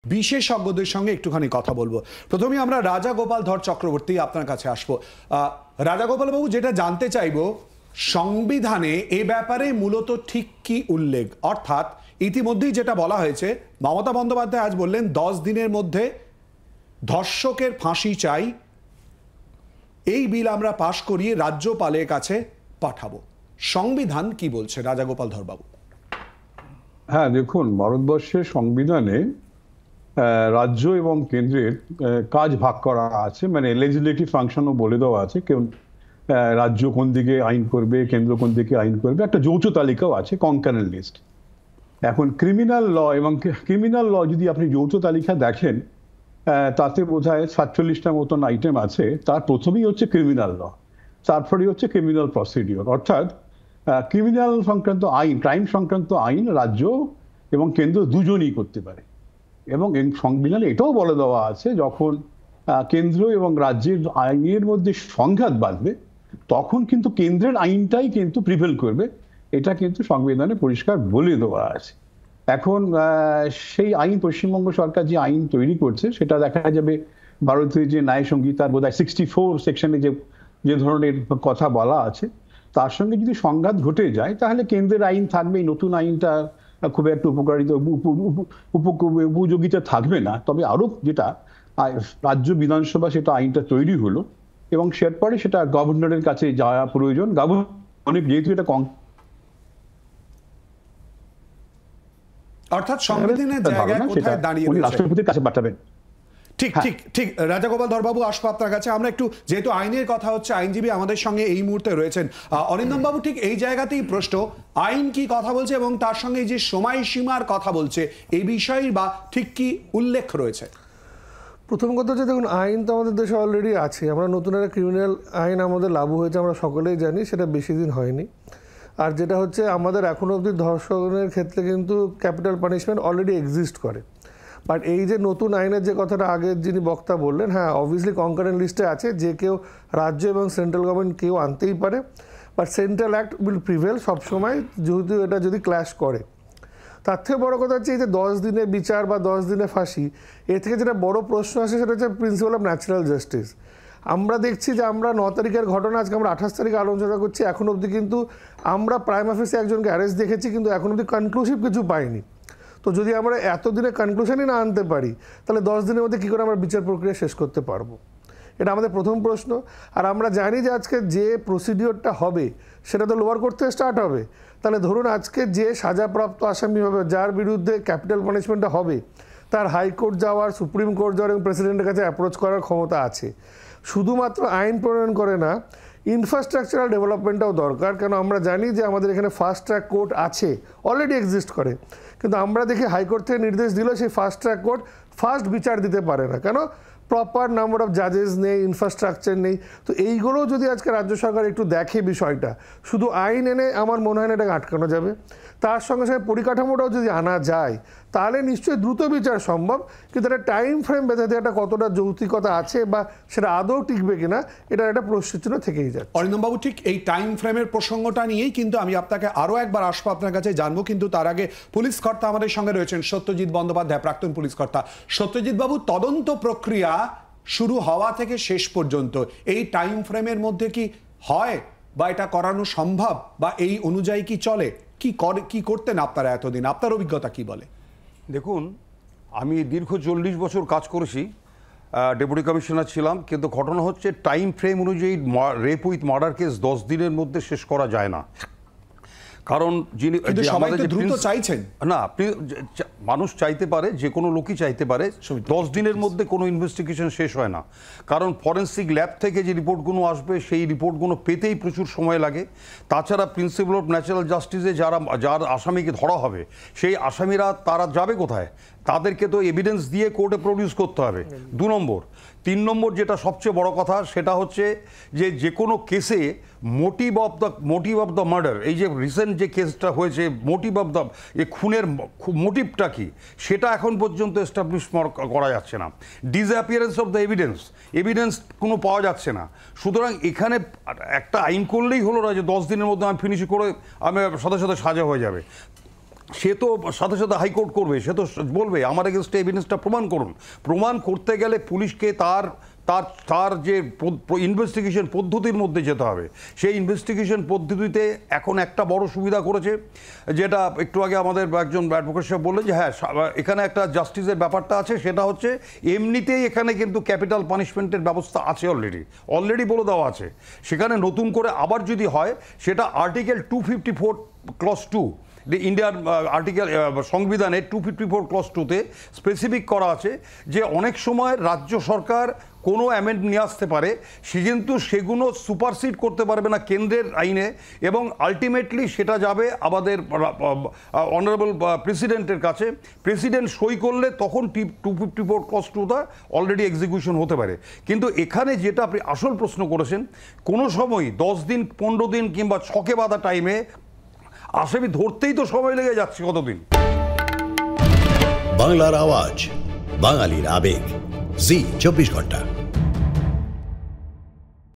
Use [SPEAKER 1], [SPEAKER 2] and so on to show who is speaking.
[SPEAKER 1] বিশেষজ্ঞদের সঙ্গে একটুখানি কথা বলবো। প্রথমে আমরা রাজাগোপাল ধর চক্রবর্তী আপনার কাছে আসবো। রাজাগোপাল বাবু, যেটা জানতে চাইবো, সংবিধানে এ ব্যাপারে মূলত ঠিক কি উল্লেখ? অর্থাৎ ইতিমধ্যেই যেটা বলা হয়েছে, মমতা বন্দ্যোপাধ্যায় আজ বললেন 10 দিনের মধ্যে ধর্ষকের ফাঁসি চাই, এই বিল আমরা পাশ করিয়ে রাজ্যপালের কাছে পাঠাবো। সংবিধান কি বলছে রাজাগোপাল ধরবাবু?
[SPEAKER 2] হ্যাঁ, দেখুন, ভারতবর্ষের সংবিধানে রাজ্য এবং কেন্দ্রের কাজ ভাগ করা আছে, মানে লেজিসলেটিভ ফাংশনও বলে দেওয়া আছে। কেউ রাজ্য কোন দিকে আইন করবে, কেন্দ্র কোন দিকে আইন করবে, একটা যৌথ তালিকাও আছে, কনকারেন্ট লিস্ট। এখন ক্রিমিনাল ল যদি আপনি যৌথ তালিকা দেখেন, তাতে বোধহয় 47টা মতন আইটেম আছে। তার প্রথমেই হচ্ছে ক্রিমিনাল ল, তারপরেই হচ্ছে ক্রিমিনাল প্রসিডিওর। অর্থাৎ ক্রিমিনাল সংক্রান্ত আইন, ক্রাইম সংক্রান্ত আইন রাজ্য এবং কেন্দ্র দুজনই করতে পারে। এবং সংবিধানে এটাও বলে দেওয়া আছে, যখন কেন্দ্র এবং রাজ্যের আইনের মধ্যে সংঘাত বাঁধবে, তখন কিন্তু কেন্দ্রের আইনটাই কিন্তু প্রিভেল করবে। এটা কিন্তু সংবিধানে পরিষ্কার বলে দেওয়া আছে। এখন সেই আইন পশ্চিমবঙ্গ সরকার যে আইন তৈরি করছে, সেটা দেখা যাবে ভারতীয় যে ন্যায় সংহিতার বোধহয় 64 সেকশনে যে ধরনের কথা বলা আছে, তার সঙ্গে যদি সংঘাত ঘটে যায়, তাহলে কেন্দ্রের আইন থাকবে, নতুন আইনটা খুব একটা উপযোগিতা থাকবে না। তবে আরো যেটা রাজ্য বিধানসভা সেটা আইনটা তৈরি হলো এবং পরে সেটা গভর্নরের কাছে যাওয়া প্রয়োজন। গভর্নর যেহেতু এটা
[SPEAKER 1] অর্থাৎ সংবিধানের জায়গায় কোথায় দাঁড়িয়ে রয়েছে,
[SPEAKER 2] রাষ্ট্রপতির কাছে পাঠাবেন।
[SPEAKER 1] ঠিক ঠিক ঠিক। রাজাগোপাল ধরবাবু, আসবো আপনার কাছে। আমরা একটু, যেহেতু আইনের কথা হচ্ছে, আইনজীবী আমাদের সঙ্গে এই মুহূর্তে রয়েছেন। অরিন্দম বাবু, ঠিক এই জায়গাতেই প্রশ্ন, আইন কি কথা বলছে এবং তার সঙ্গে যে সময়সীমার কথা বলছে, এই বিষয়ে বা ঠিক কি উল্লেখ রয়েছে?
[SPEAKER 3] প্রথম কথা হচ্ছে, দেখুন, আইন তো আমাদের দেশে অলরেডি আছে। আমরা নতুন একটা ক্রিমিনাল আইন আমাদের লাগু হয়েছে, আমরা সকলেই জানি, সেটা বেশি দিন হয়নি। আর যেটা হচ্ছে, আমাদের এখনও অবধি ধর্ষণের ক্ষেত্রে কিন্তু ক্যাপিটাল পানিশমেন্ট অলরেডি এক্সিস্ট করে। বাট এই যে নতুন আইনের যে কথাটা আগের যিনি বক্তা বললেন, হ্যাঁ, অবভিয়াসলি কনকারেন্ট লিস্টে আছে, যে কেউ রাজ্য এবং সেন্ট্রাল গভর্নমেন্ট কেউ আনতেই পারে। But central act will prevail সবসময়, যেহেতু এটা যদি ক্ল্যাশ করে। তার থেকে বড় কথা হচ্ছে, এই যে 10 দিনে বিচার বা 10 দিনে ফাঁসি, এর থেকে যেটা বড় প্রশ্ন আসে, সেটা হচ্ছে প্রিন্সিপাল অফ ন্যাচারাল জাস্টিস। আমরা দেখছি যে আমরা 9 তারিখের ঘটনা, আজকে আমরা 28 তারিখে আলোচনা করছি, এখন অবধি কিন্তু আমরা প্রাইম অফিসে একজনকে অ্যারেস্ট দেখেছি, কিন্তু এখন অবধি কনক্লুসিভ কিছু পাইনি। তো যদি আমরা এতদিনে কনক্লুশনই না আনতে পারি, তাহলে 10 দিনের মধ্যে কী করে আমরা বিচার প্রক্রিয়া শেষ করতে পারবো? এটা আমাদের প্রথম প্রশ্ন। আর আমরা জানি যে আজকে যে প্রসিডিওরটা হবে, সেটা তো লোয়ার কোর্ট থেকে স্টার্ট হবে। তাহলে ধরুন, আজকে যে সাজাপ্রাপ্ত আসামি হবে, যার বিরুদ্ধে ক্যাপিটাল পানিশমেন্টটা হবে, তার হাইকোর্ট যাওয়ার, সুপ্রিম কোর্ট যাওয়ার এবং প্রেসিডেন্টের কাছে অ্যাপ্রোচ করার ক্ষমতা আছে। শুধুমাত্র আইন প্রণয়ন করে না, ইনফ্রাস্ট্রাকচারাল ডেভেলপমেন্টটাও দরকার। কেন আমরা জানি যে আমাদের এখানে ফাস্ট ট্র্যাক কোর্ট আছে, অলরেডি এক্সিস্ট করে, কিন্তু আমরা দেখি হাইকোর্ট থেকে নির্দেশ দিলেও সেই ফাস্ট ট্র্যাক কোর্ট ফাস্ট বিচার দিতে পারে না। কেন? প্রপার নাম্বার অফ জাজেস নেই, ইনফ্রাস্ট্রাকচার নেই। তো এইগুলোও যদি আজকে রাজ্য সরকার একটু দেখে বিষয়টা, শুধু আইন এনে আমার মনে হয় না এটাকে আটকানো যাবে। তার সঙ্গে সঙ্গে পরিকাঠামোটাও যদি আনা যায়, তাহলে নিশ্চয়ই দ্রুত বিচার সম্ভব। কিন্তু একটা টাইম ফ্রেম বেঁধে দেওয়াটা কতটা যৌক্তিকতা আছে বা সেটা আদৌ টিকবে কিনা, এটা একটা প্রশ্নচিহ্ন থেকেই যাচ্ছে।
[SPEAKER 1] অরিন্দম বাবু, ঠিক এই টাইম ফ্রেমের প্রসঙ্গটা নিয়েই কিন্তু আমি আপনাকে আরও একবার আসবো, আপনার কাছে জানবো। কিন্তু তার আগে পুলিশ কর্তা আমাদের সঙ্গে রয়েছেন, সত্যজিৎ বন্দ্যোপাধ্যায়, প্রাক্তন পুলিশ কর্তা। সত্যজিৎ বাবু, তদন্ত প্রক্রিয়া শুরু হওয়া থেকে শেষ পর্যন্ত এই টাইম ফ্রেমের মধ্যে কি হয়, বা এটা করানো সম্ভব, বা এই অনুযায়ী কি চলে? কি করতেন আপনারা এতদিন? আপনার অভিজ্ঞতা কি বলে?
[SPEAKER 4] দেখুন, আমি দীর্ঘ 40 বছর কাজ করেছি, ডেপুটি কমিশনার ছিলাম, কিন্তু ঘটনা হচ্ছে টাইম ফ্রেম অনুযায়ী রেপ উইথ মার্ডার কেস 10 দিনের মধ্যে শেষ করা যায় না। কারণ যিনি
[SPEAKER 1] দ্রুত চাইছেন
[SPEAKER 4] না, আপনি মানুষ চাইতে পারে, যে কোনো লোকই চাইতে পারে, 10 দিনের মধ্যে কোনো ইনভেস্টিগেশন শেষ হয় না। কারণ ফরেন্সিক ল্যাব থেকে যে রিপোর্টগুলো আসবে, সেই রিপোর্টগুলো পেতেই প্রচুর সময় লাগে। তাছাড়া প্রিন্সিপাল অফ ন্যাচারাল জাস্টিসে যার আসামিকে ধরা হবে, সেই আসামিরা তারা যাবে কোথায়? তাদেরকে তো এভিডেন্স দিয়ে কোর্টে প্রডিউস করতে হবে, 2 নম্বর। 3 নম্বর যেটা সবচেয়ে বড় কথা, সেটা হচ্ছে যে কোনো কেসে মোটিভ অফ দ্য মার্ডার, এই যে রিসেন্ট যে কেসটা হয়েছে, মোটিভ অফ দ্য খুনের মোটিভটা কি, সেটা এখন পর্যন্ত এস্টাবলিশ করা যাচ্ছে না। ডিসঅ্যাপিয়ারেন্স অফ দ্য এভিডেন্স কোনো পাওয়া যাচ্ছে না। সুতরাং এখানে একটা আইন করলেই হলো না যে 10 দিনের মধ্যে আমি ফিনিশ করে আমি সাথে সাথে সাজা হয়ে যাবে। সে তো সাথে সাথে হাইকোর্ট করবে, সে তো বলবে আমার এগেনস্টে এভিডেন্সটা প্রমাণ করুন। প্রমাণ করতে গেলে পুলিশকে তার তার তার যে ইনভেস্টিগেশন পদ্ধতির মধ্যে যেতে হবে। সেই ইনভেস্টিগেশন পদ্ধতিতে এখন একটা বড় সুবিধা করেছে, যেটা একটু আগে আমাদের একজন অ্যাডভোকেট সাহেব বললেন যে হ্যাঁ এখানে একটা জাস্টিসের ব্যাপারটা আছে, সেটা হচ্ছে এমনিতেই এখানে কিন্তু ক্যাপিটাল পানিশমেন্টের ব্যবস্থা আছে, অলরেডি বলে দেওয়া আছে। সেখানে নতুন করে আবার যদি হয় সেটা আর্টিকেল 254 ক্লজ 2 ইন্ডিয়ার আর্টিকেল সংবিধানের 254 ক্লজ 2-তে স্পেসিফিক করা আছে যে অনেক সময় রাজ্য সরকার কোনো অ্যামেন্ড নিয়ে আসতে পারে, সে কিন্তু সেগুলো সুপারসিড করতে পারবে না কেন্দ্রের আইনে, এবং আলটিমেটলি সেটা যাবে আমাদের অনারেবল প্রেসিডেন্টের কাছে। প্রেসিডেন্ট সই করলে তখন 254 ক্লজ 2টা অলরেডি এক্সিকিউশন হতে পারে। কিন্তু এখানে যেটা আপনি আসল প্রশ্ন করেছেন, কোনো সময় 10 দিন 15 দিন কিংবা ছকে বাঁধা টাইমে আসামি ধরতেই তো সময় লেগে যাচ্ছে কতদিন।
[SPEAKER 5] বাংলার আওয়াজ, বাঙালির আবেগ, জি 24 ঘন্টা।